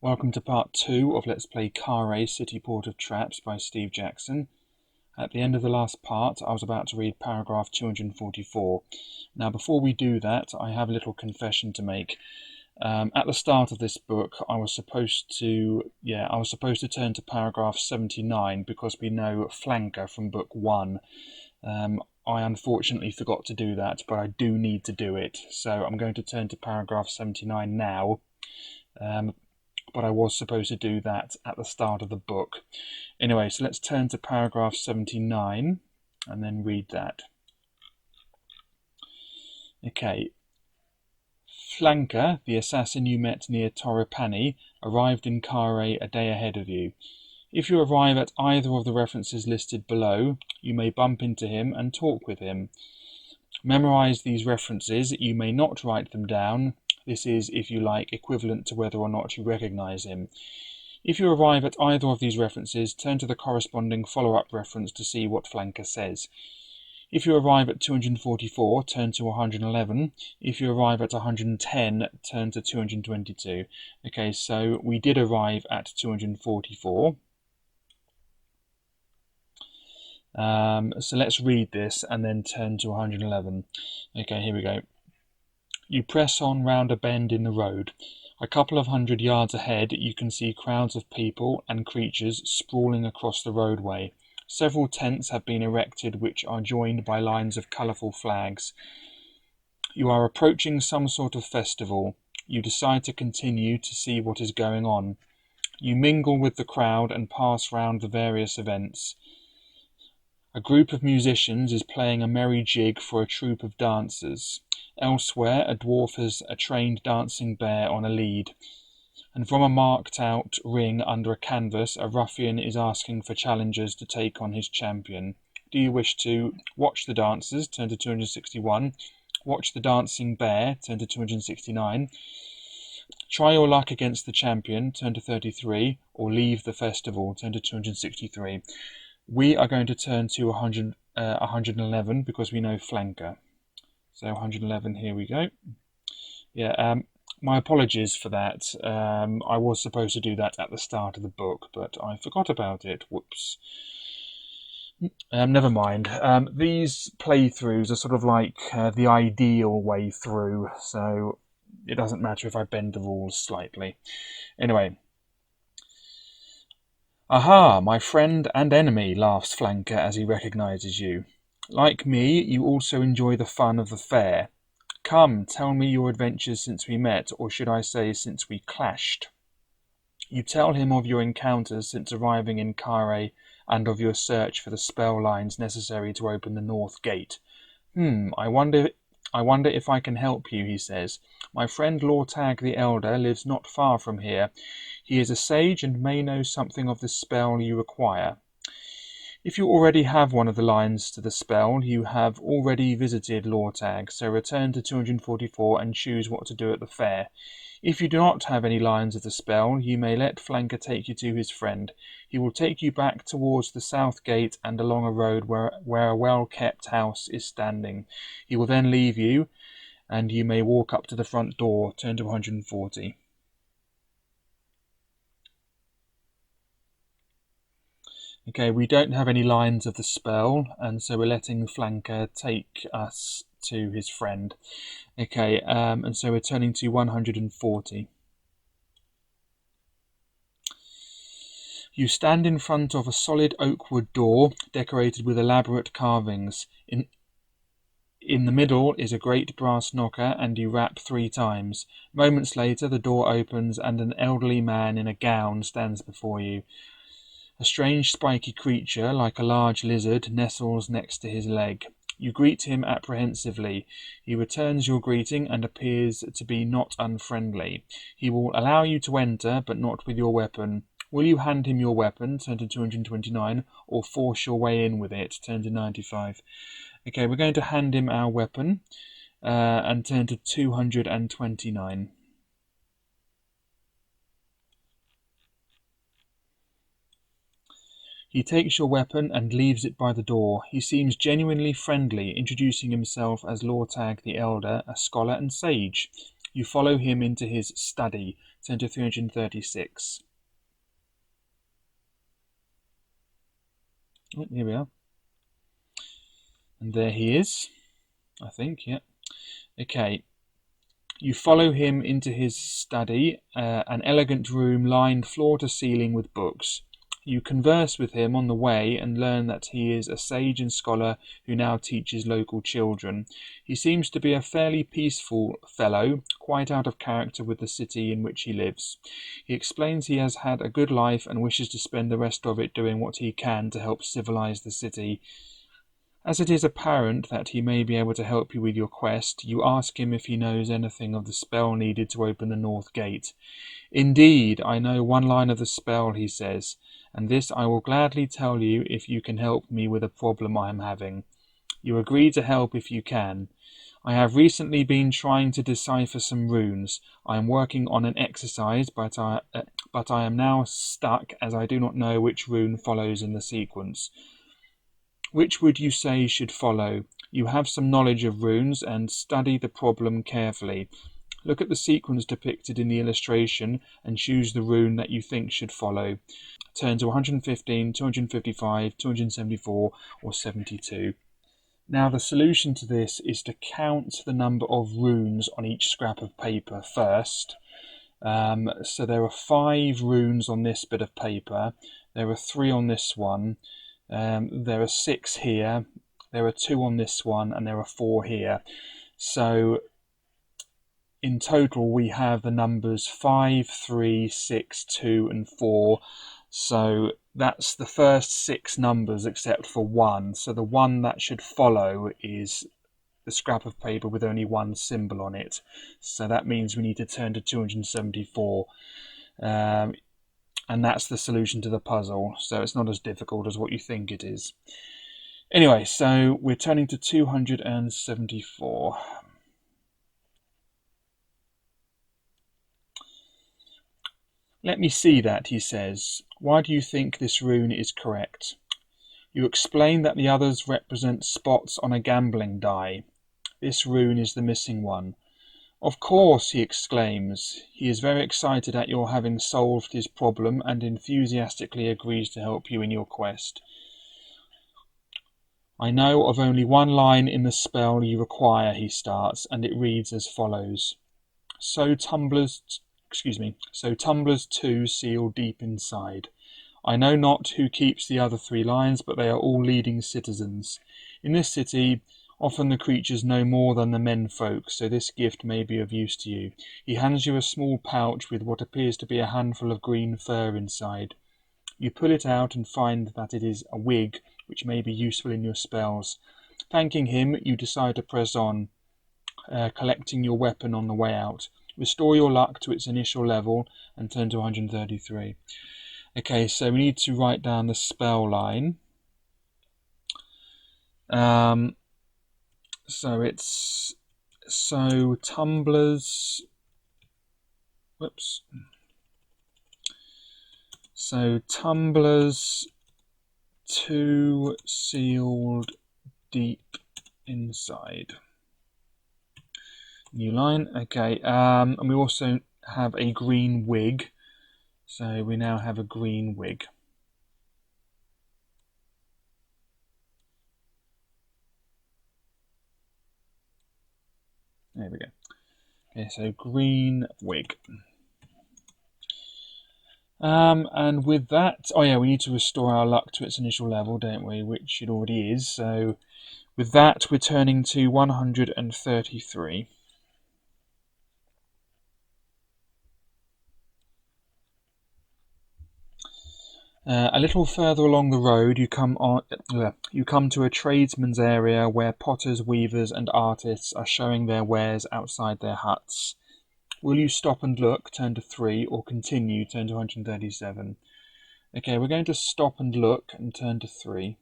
Welcome to part 2 of Let's Play Kharé, Cityport of Traps by Steve Jackson. At the end of the last part, I was about to read paragraph 244. Now, before we do that, I have a little confession to make. At the start of this book, I was supposed to turn to paragraph 79 because we know flanker from book 1. I unfortunately forgot to do that, but I do need to do it. So I'm going to turn to paragraph 79 now. But I was supposed to do that at the start of the book. Anyway, so let's turn to paragraph 79 and then read that. Okay. Flanker, the assassin you met near Torrepani, arrived in Kharé a day ahead of you. If you arrive at either of the references listed below, you may bump into him and talk with him. Memorize these references. You may not write them down. This is, if you like, equivalent to whether or not you recognize him. If you arrive at either of these references, turn to the corresponding follow-up reference to see what flanker says. If you arrive at 244, turn to 111. If you arrive at 110, turn to 222. Okay, so we did arrive at 244. So let's read this and then turn to 111. Okay, here we go. You press on round a bend in the road. A couple of 100 yards ahead, you can see crowds of people and creatures sprawling across the roadway. Several tents have been erected which are joined by lines of colourful flags. You are approaching some sort of festival. You decide to continue to see what is going on. You mingle with the crowd and pass round the various events. A group of musicians is playing a merry jig for a troupe of dancers. Elsewhere, a dwarf has a trained dancing bear on a lead, and from a marked-out ring under a canvas, a ruffian is asking for challengers to take on his champion. Do you wish to watch the dancers? Turn to 261. Watch the dancing bear? Turn to 269. Try your luck against the champion? Turn to 33. Or leave the festival? Turn to 263. We are going to turn to 111 because we know flanker. So 111, here we go. Yeah, my apologies for that. I was supposed to do that at the start of the book, but I forgot about it. Whoops. Never mind. These playthroughs are sort of like the ideal way through, so it doesn't matter if I bend the rules slightly. Anyway. Aha, my friend and enemy, laughs Flanker as he recognizes you. Like me, you also enjoy the fun of the fair. Come, tell me your adventures since we met, or should I say since we clashed. You tell him of your encounters since arriving in Kharé and of your search for the spell lines necessary to open the north gate. I wonder if I can help you, he says. My friend Lortag the Elder lives not far from here. He is a sage and may know something of the spell you require. If you already have one of the lines to the spell, you have already visited Lortag, so return to 244 and choose what to do at the fair. If you do not have any lines of the spell, you may let Flanker take you to his friend. He will take you back towards the south gate and along a road where a well-kept house is standing. He will then leave you, and you may walk up to the front door. Turn to 140. Okay, we don't have any lines of the spell, and so we're letting Flanker take us to his friend. Okay, and so we're turning to 140. You stand in front of a solid oak wood door decorated with elaborate carvings. In the middle is a great brass knocker, and you rap 3 times. Moments later, the door opens, and an elderly man in a gown stands before you. A strange spiky creature, like a large lizard, nestles next to his leg. You greet him apprehensively. He returns your greeting and appears to be not unfriendly. He will allow you to enter, but not with your weapon. Will you hand him your weapon? Turn to 229, or force your way in with it? Turn to 95. Okay, we're going to hand him our weapon, and turn to 229. He takes your weapon and leaves it by the door. He seems genuinely friendly, introducing himself as Lortag the Elder, a scholar and sage. You follow him into his study. Turn to 336. Oh, here we are. And there he is, I think, yeah. Okay. You follow him into his study, an elegant room lined floor to ceiling with books. You converse with him on the way and learn that he is a sage and scholar who now teaches local children. He seems to be a fairly peaceful fellow, quite out of character with the city in which he lives. He explains he has had a good life and wishes to spend the rest of it doing what he can to help civilize the city. As it is apparent that he may be able to help you with your quest, you ask him if he knows anything of the spell needed to open the North Gate. Indeed, I know one line of the spell, he says, and this I will gladly tell you if you can help me with a problem I am having. You agree to help if you can. I have recently been trying to decipher some runes. I am working on an exercise, but I am now stuck as I do not know which rune follows in the sequence. Which would you say should follow? You have some knowledge of runes and study the problem carefully. Look at the sequence depicted in the illustration and choose the rune that you think should follow. Turn to 115, 255, 274 or 72. Now the solution to this is to count the number of runes on each scrap of paper first. So there are 5 runes on this bit of paper. There are 3 on this one. There are 6 here, there are 2 on this one, and there are 4 here. So in total we have the numbers 5, 3, 6, 2 and 4. So that's the first 6 numbers except for 1. So the one that should follow is the scrap of paper with only 1 symbol on it. So that means we need to turn to 274. And that's the solution to the puzzle, so it's not as difficult as what you think it is. Anyway, so we're turning to 274. Let me see that, he says. Why do you think this rune is correct? You explain that the others represent spots on a gambling die. This rune is the missing one. Of course, he exclaims. He is very excited at your having solved his problem and enthusiastically agrees to help you in your quest. I know of only one line in the spell you require, he starts, and it reads as follows. So tumblers 2 seal deep inside. I know not who keeps the other 3 lines, but they are all leading citizens. In this city, often the creatures know more than the menfolk, so this gift may be of use to you. He hands you a small pouch with what appears to be a handful of green fur inside. You pull it out and find that it is a wig, which may be useful in your spells. Thanking him, you decide to press on, collecting your weapon on the way out. Restore your luck to its initial level and turn to 133. Okay, so we need to write down the spell line. So it's tumblers. Whoops. So tumblers 2 sealed deep inside. New line. Okay. And we also have a green wig. So we now have a green wig. There we go. Okay, so green wig. And with that, oh yeah, we need to restore our luck to its initial level, don't we? Which it already is. So with that, we're turning to 133. A little further along the road, you come to a tradesman's area where potters, weavers, and artists are showing their wares outside their huts. Will you stop and look, turn to 3, or continue, turn to 137? Okay, we're going to stop and look and turn to 3.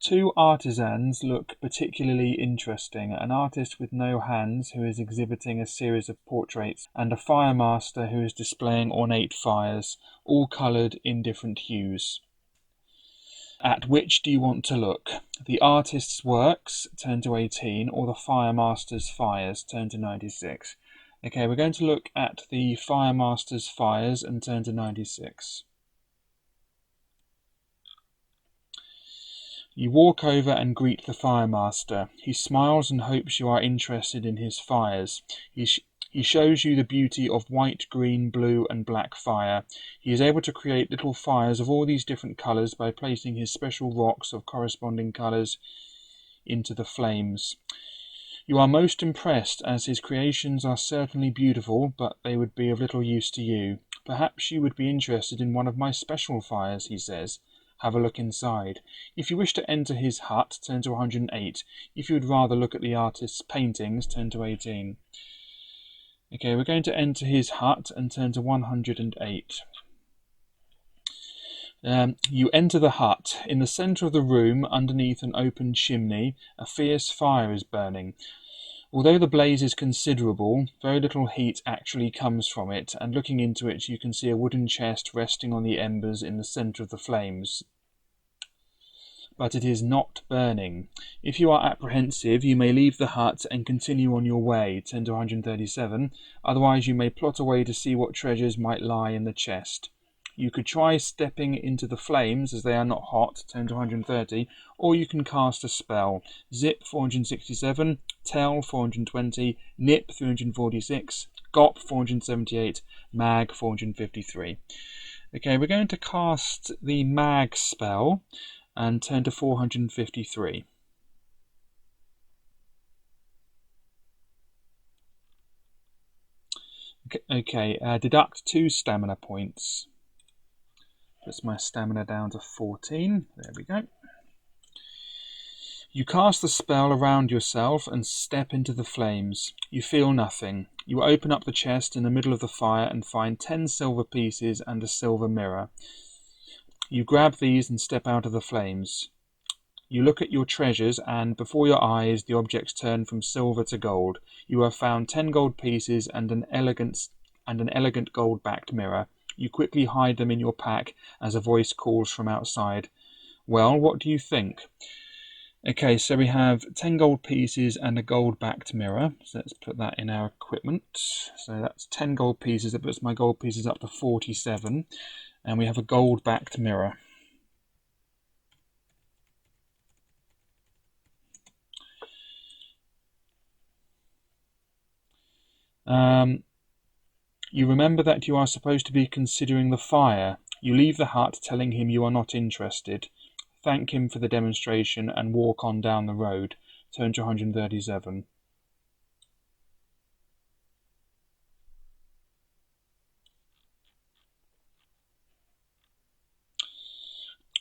Two artisans look particularly interesting, an artist with no hands who is exhibiting a series of portraits, and a firemaster who is displaying ornate fires, all coloured in different hues. At which do you want to look? The artist's works, turn to 18, or the firemaster's fires, turn to 96. Okay, we're going to look at the firemaster's fires and turn to 96. You walk over and greet the firemaster. He smiles and hopes you are interested in his fires. He shows you the beauty of white, green, blue and black fire. He is able to create little fires of all these different colours by placing his special rocks of corresponding colours into the flames. You are most impressed, as his creations are certainly beautiful, but they would be of little use to you. Perhaps you would be interested in one of my special fires, he says. Have a look inside. If you wish to enter his hut, turn to 108. If you would rather look at the artist's paintings, turn to 18. Okay, we're going to enter his hut and turn to 108. You enter the hut. In the centre of the room, underneath an open chimney, a fierce fire is burning. Although the blaze is considerable, very little heat actually comes from it, and looking into it you can see a wooden chest resting on the embers in the centre of the flames. But it is not burning. If you are apprehensive, you may leave the hut and continue on your way, turn to 137, otherwise you may plot away to see what treasures might lie in the chest. You could try stepping into the flames, as they are not hot, turn to 130, or you can cast a spell. Zip 467, Tell 420, Nip 346, Gop 478, Mag 453. Okay, we're going to cast the Mag spell and turn to 453. Okay, deduct 2 stamina points. Puts my stamina down to 14. There we go. You cast the spell around yourself and step into the flames. You feel nothing. You open up the chest in the middle of the fire and find 10 silver pieces and a silver mirror. You grab these and step out of the flames. You look at your treasures and, before your eyes, the objects turn from silver to gold. You have found 10 gold pieces and an elegant gold-backed mirror. You quickly hide them in your pack as a voice calls from outside. Well, what do you think? Okay, so we have 10 gold pieces and a gold-backed mirror. So let's put that in our equipment. So that's 10 gold pieces. That puts my gold pieces up to 47. And we have a gold-backed mirror. You remember that you are supposed to be considering the fire. You leave the hut telling him you are not interested. Thank him for the demonstration and walk on down the road. Turn to 137.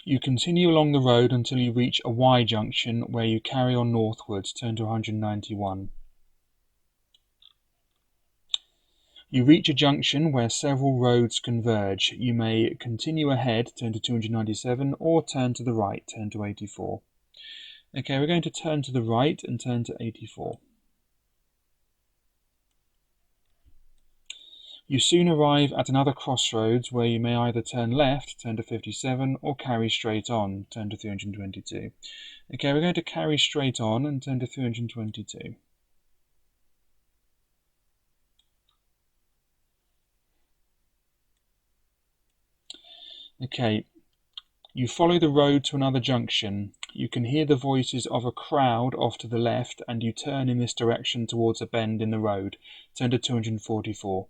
You continue along the road until you reach a Y junction where you carry on northwards. Turn to 191. You reach a junction where several roads converge. You may continue ahead, turn to 297, or turn to the right, turn to 84. Okay, we're going to turn to the right and turn to 84. You soon arrive at another crossroads where you may either turn left, turn to 57, or carry straight on, turn to 322. Okay, we're going to carry straight on and turn to 322. Okay, you follow the road to another junction. You can hear the voices of a crowd off to the left, and you turn in this direction towards a bend in the road. Turn to 244.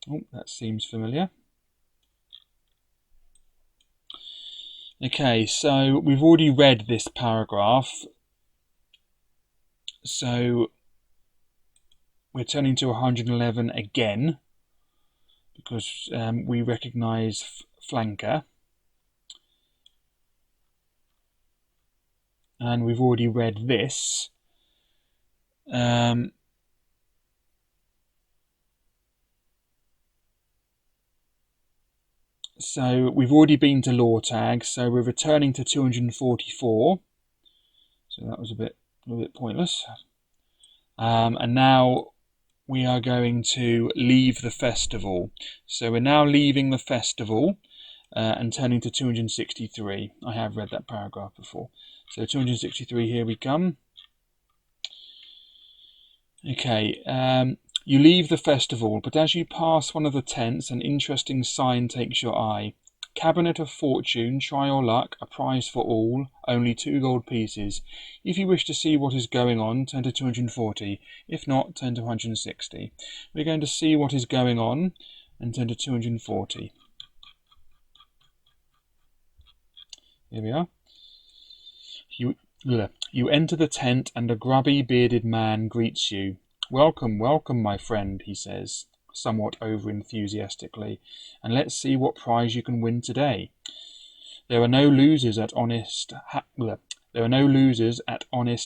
Oh, that seems familiar. Okay, so we've already read this paragraph. So we're turning to 111 again, because we recognise flanker. And we've already read this. So we've already been to law tag, so we're returning to 244. So that was a little bit pointless. And now we are going to leave the festival. So we're now leaving the festival, and turning to 263. I have read that paragraph before. So 263, here we come. Okay, you leave the festival, but as you pass one of the tents, an interesting sign takes your eye. Cabinet of Fortune, try your luck, a prize for all, only 2 gold pieces. If you wish to see what is going on, turn to 240. If not, turn to 160. We're going to see what is going on and turn to 240. Here we are. You enter the tent and a grubby, bearded man greets you. Welcome, welcome, my friend, he says, somewhat over-enthusiastically, and let's see what prize you can win today. There are no losers at honest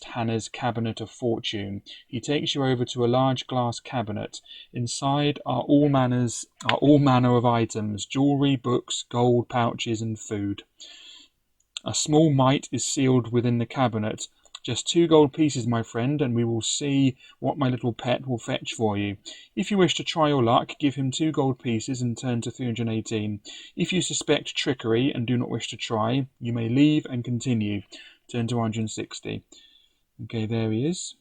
Hannah's Cabinet of Fortune. He takes you over to a large glass cabinet. Inside are all manner of items: jewellery, books, gold pouches, and food. A small mite is sealed within the cabinet. Just 2 gold pieces, my friend, and we will see what my little pet will fetch for you. If you wish to try your luck, give him 2 gold pieces and turn to 318. If you suspect trickery and do not wish to try, you may leave and continue. Turn to 160. Okay, there he is.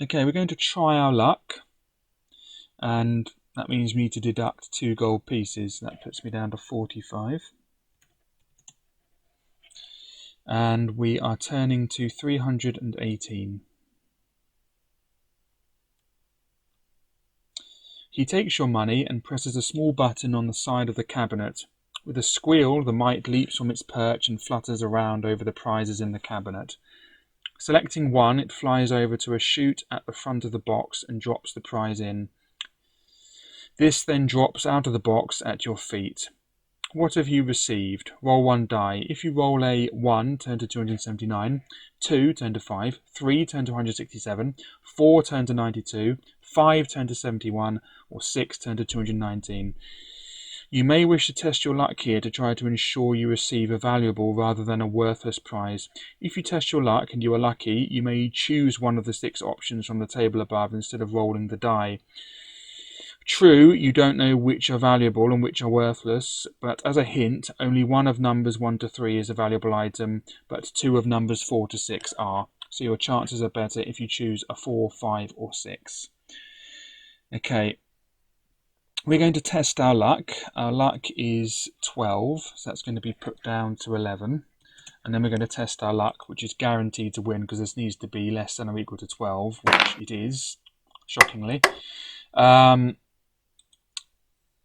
Okay, we're going to try our luck, and that means we need to deduct 2 gold pieces. That puts me down to 45. And we are turning to 318. He takes your money and presses a small button on the side of the cabinet. With a squeal, the mite leaps from its perch and flutters around over the prizes in the cabinet. Selecting one, it flies over to a chute at the front of the box and drops the prize in. This then drops out of the box at your feet. What have you received? Roll 1 die. If you roll a 1, turn to 279. 2, turn to 5. 3, turn to 167. 4, turn to 92. 5, turn to 71. Or 6, turn to 219. You may wish to test your luck here to try to ensure you receive a valuable rather than a worthless prize. If you test your luck and you are lucky, you may choose one of the 6 options from the table above instead of rolling the die. True, you don't know which are valuable and which are worthless, but as a hint, only one of numbers 1 to 3 is a valuable item, but 2 of numbers 4 to 6 are. So your chances are better if you choose a 4, 5, or 6. Okay, we're going to test our luck. Our luck is 12, so that's going to be put down to 11. And then we're going to test our luck, which is guaranteed to win because this needs to be less than or equal to 12, which it is, shockingly.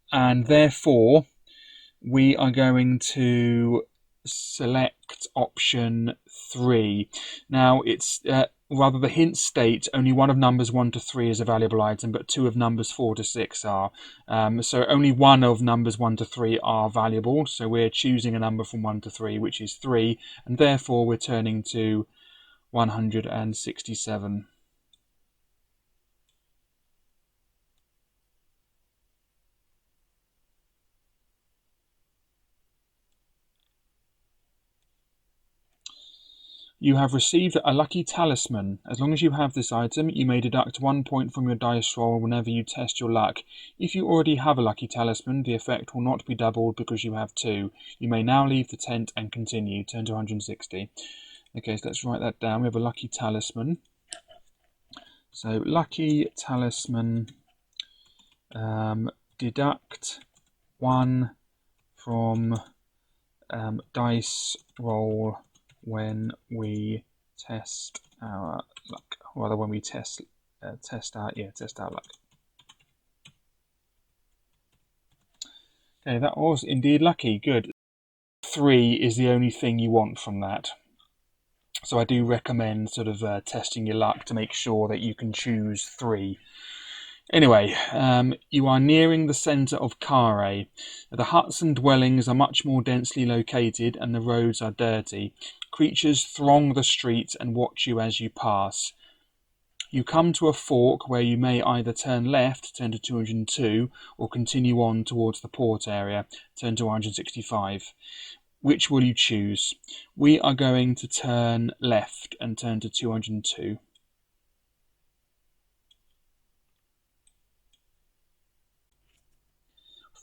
And therefore, we are going to select option 3. Now, it's rather the hint states only one of numbers 1 to 3 is a valuable item, but 2 of numbers 4 to 6 are. So only one of numbers 1 to 3 are valuable. So we're choosing a number from 1 to 3, which is 3, and therefore we're turning to 167. You have received a lucky talisman. As long as you have this item, you may deduct 1 point from your dice roll whenever you test your luck. If you already have a lucky talisman, the effect will not be doubled because you have 2. You may now leave the tent and continue. Turn to 160. Okay, so let's write that down. We have a lucky talisman. So, lucky talisman, deduct 1 from dice roll when we test our luck, rather when we test our luck. Okay, that was indeed lucky. Good. 3 is the only thing you want from that. So I do recommend sort of testing your luck to make sure that you can choose 3. Anyway, you are nearing the centre of Kharé. The huts and dwellings are much more densely located and the roads are dirty. Creatures throng the streets and watch you as you pass. You come to a fork where you may either turn left, turn to 202, or continue on towards the port area, turn to 165. Which will you choose? We are going to turn left and turn to 202.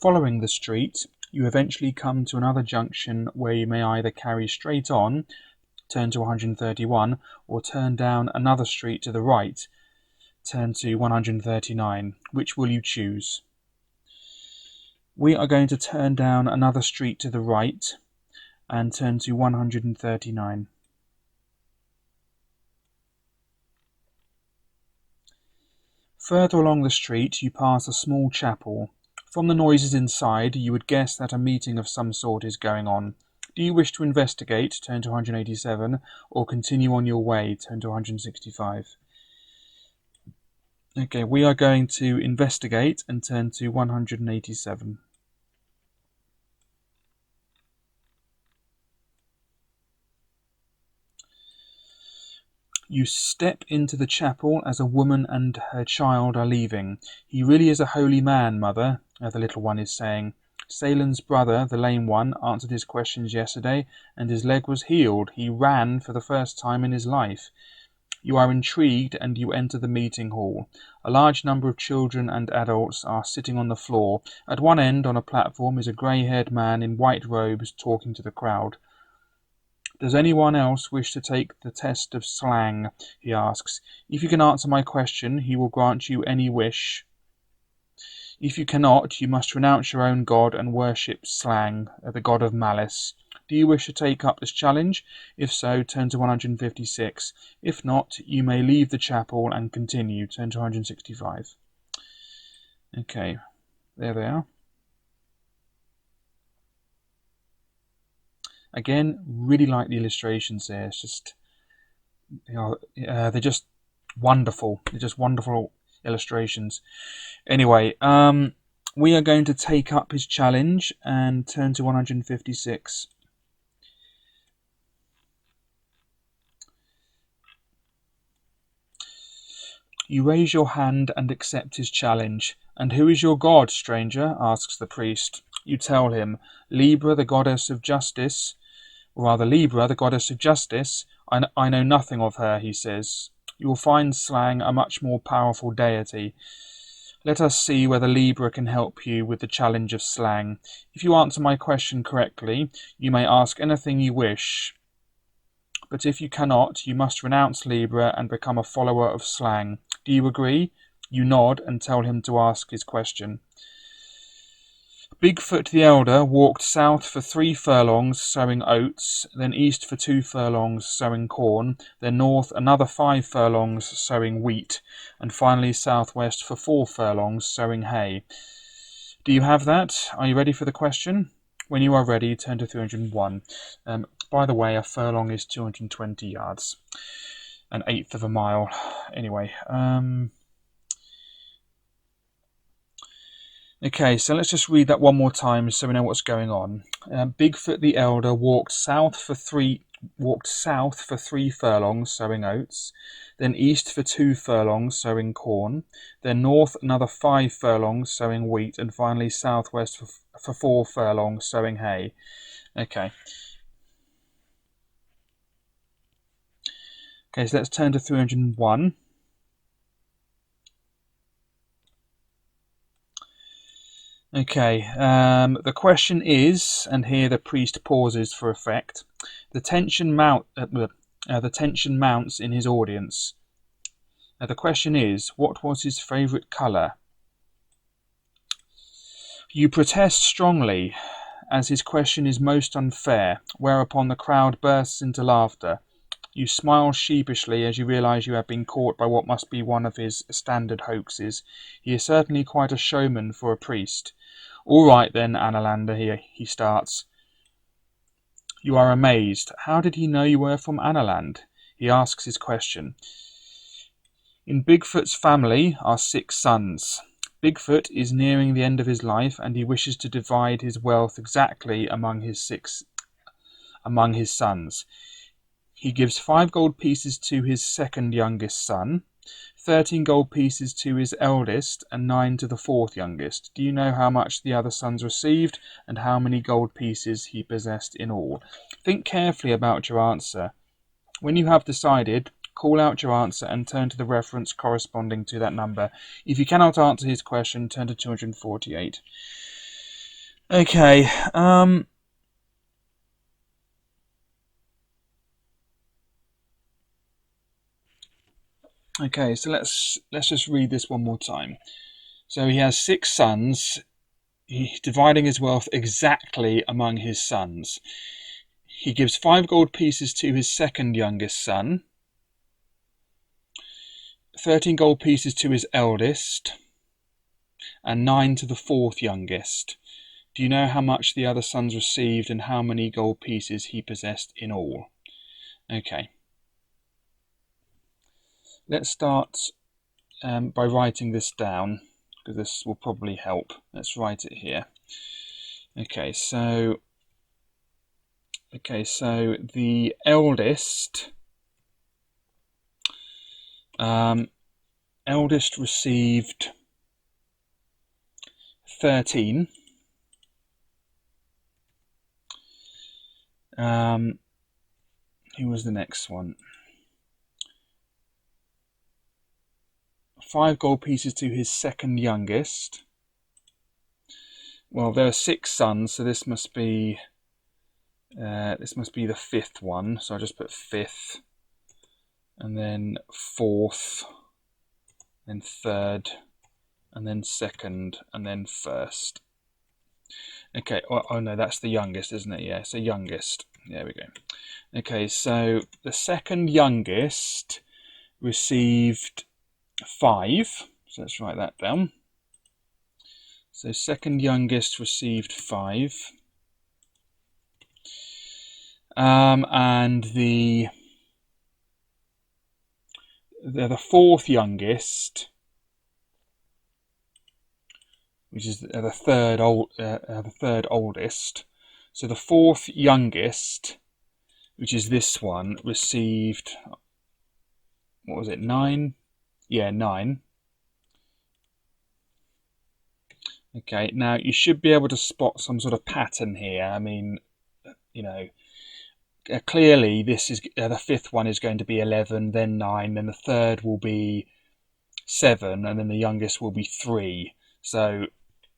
Following the street, you eventually come to another junction where you may either carry straight on, turn to 131, or turn down another street to the right, turn to 139. Which will you choose? We are going to turn down another street to the right and turn to 139. Further along the street, you pass a small chapel. From the noises inside, you would guess that a meeting of some sort is going on. Do you wish to investigate, turn to 187, or continue on your way, turn to 165? Okay, we are going to investigate and turn to 187. You step into the chapel as a woman and her child are leaving. He really is a holy man, mother, the little one is saying. Salen's brother, the lame one, answered his questions yesterday, and his leg was healed. He ran for the first time in his life. You are intrigued and you enter the meeting hall. A large number of children and adults are sitting on the floor. At one end, on a platform, is a grey-haired man in white robes talking to the crowd. Does anyone else wish to take the test of slang? He asks. If you can answer my question, he will grant you any wish. If you cannot, you must renounce your own god and worship slang, the god of malice. Do you wish to take up this challenge? If so, turn to 156. If not, you may leave the chapel and continue. Turn to 165. Okay, there they are. Again, really like the illustrations there. It's just, they're just wonderful. They're just wonderful illustrations. Anyway, we are going to take up his challenge and turn to 156. You raise your hand and accept his challenge. And who is your god, stranger? Asks the priest. You tell him, Libra, the goddess of justice. Or rather, Libra, the goddess of justice. I know nothing of her, he says. You will find slang a much more powerful deity. Let us see whether Libra can help you with the challenge of slang. If you answer my question correctly, you may ask anything you wish. But if you cannot, you must renounce Libra and become a follower of slang. Do you agree? You nod and tell him to ask his question. Bigfoot the Elder walked south for 3 furlongs, sowing oats, then east for 2 furlongs, sowing corn, then north another 5 furlongs, sowing wheat, and finally southwest for 4 furlongs, sowing hay. Do you have that? Are you ready for the question? When you are ready, turn to 301. By the way, a furlong is 220 yards, an eighth of a mile. Anyway, okay, so let's just read that one more time so we know what's going on. Bigfoot the Elder walked south for 3 furlongs, sowing oats, then east for 2 furlongs, sowing corn, then north another 5 furlongs, sowing wheat, and finally southwest for 4 furlongs, sowing hay. Okay. Okay, so let's turn to 301. Okay, the question is, and here the priest pauses for effect, the tension mounts in his audience. The question is, what was his favourite colour? You protest strongly, as his question is most unfair, whereupon the crowd bursts into laughter. You smile sheepishly as you realise you have been caught by what must be one of his standard hoaxes. He is certainly quite a showman for a priest. All right then, Annalander, he starts. You are amazed. How did he know you were from Annaland? He asks his question. In Bigfoot's family are 6 sons. Bigfoot is nearing the end of his life and he wishes to divide his wealth exactly among his sons. He gives 5 gold pieces to his second youngest son, 13 gold pieces to his eldest, and 9 to the 4th youngest. Do you know how much the other sons received, and how many gold pieces he possessed in all? Think carefully about your answer. When you have decided, call out your answer and turn to the reference corresponding to that number. If you cannot answer his question, turn to 248. Okay. Okay, so let's just read this one more time. So he has 6 sons. He's dividing his wealth exactly among his sons. He gives 5 gold pieces to his second youngest son, 13 gold pieces to his eldest, and 9 to the fourth youngest. Do you know how much the other sons received and how many gold pieces he possessed in all? Okay. Let's start by writing this down, because this will probably help. Let's write it here. Okay, so the eldest received 13. Who was the next one? 5 gold pieces to his second youngest. Well, there are 6 sons, so this must be the 5th one. So I just put 5th, and then 4th, then 3rd, and then 2nd, and then 1st. Okay. Oh no, that's the youngest, isn't it? Yeah, so youngest. There we go. Okay, so the second youngest received 5. So let's write that down. So second youngest received 5. And the fourth youngest, which is the third oldest. So the fourth youngest, which is this one, received, what was it, 9? Yeah, 9. Okay, now you should be able to spot some sort of pattern here. I mean, you know, clearly this is the 5th one is going to be 11, then 9, then the 3rd will be 7, and then the youngest will be 3. So,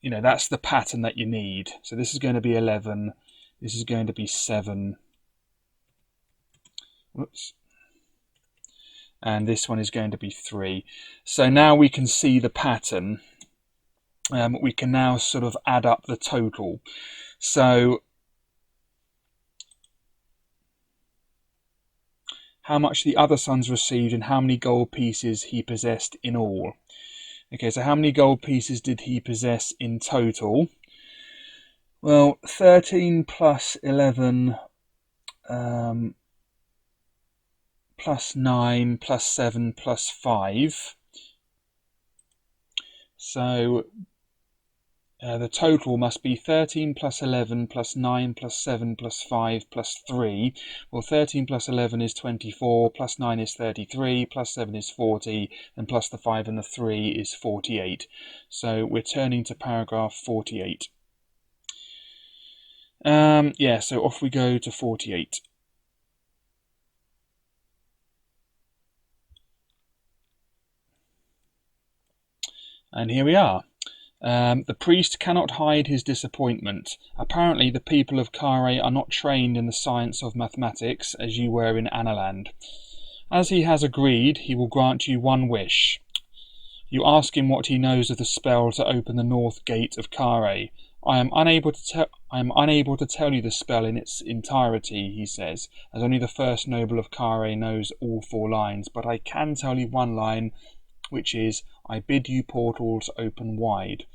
you know, that's the pattern that you need. So this is going to be 11, this is going to be 7. Whoops. And this one is going to be 3. So now we can see the pattern. We can now sort of add up the total. So how much the other sons received and how many gold pieces he possessed in all. Okay, so how many gold pieces did he possess in total? Well, 13 plus 11 plus 9 plus 7 plus 5. So the total must be 13 plus 11 plus 9 plus 7 plus 5 plus 3. Well, 13 plus 11 is 24, plus 9 is 33, plus 7 is 40, and plus the 5 and the 3 is 48. So we're turning to paragraph 48. Yeah, so off we go to 48. And here we are. The priest cannot hide his disappointment. Apparently the people of Kharé are not trained in the science of mathematics as you were in Analand. As he has agreed, he will grant you one wish. You ask him what he knows of the spell to open the north gate of Kharé. I am unable to tell you the spell in its entirety, he says, as only the first noble of Kharé knows all 4 lines, but I can tell you one line, which is, I bid you portals open wide.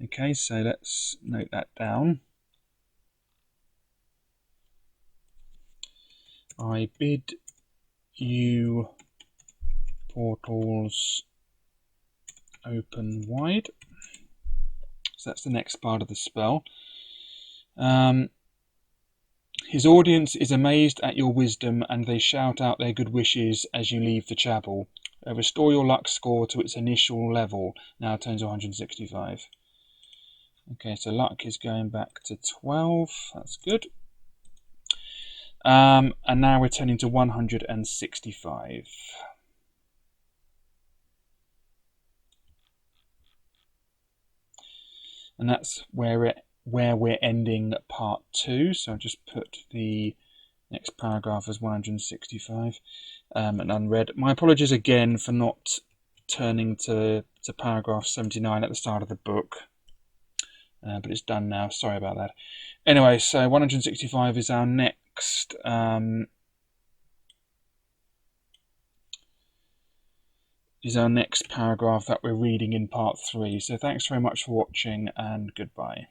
Okay, so let's note that down. I bid you portals open wide. So that's the next part of the spell. His audience is amazed at your wisdom and they shout out their good wishes as you leave the chapel. Restore your luck score to its initial level. Now turns to 165. Okay, so luck is going back to 12. That's good. And now we're turning to 165. And that's where it where we're ending part 2. So I'll just put the next paragraph as 165 and unread. My apologies again for not turning to paragraph 79 at the start of the book, but it's done now. Sorry about that. Anyway, so 165 is our next paragraph that we're reading in part 3. So thanks very much for watching, and goodbye.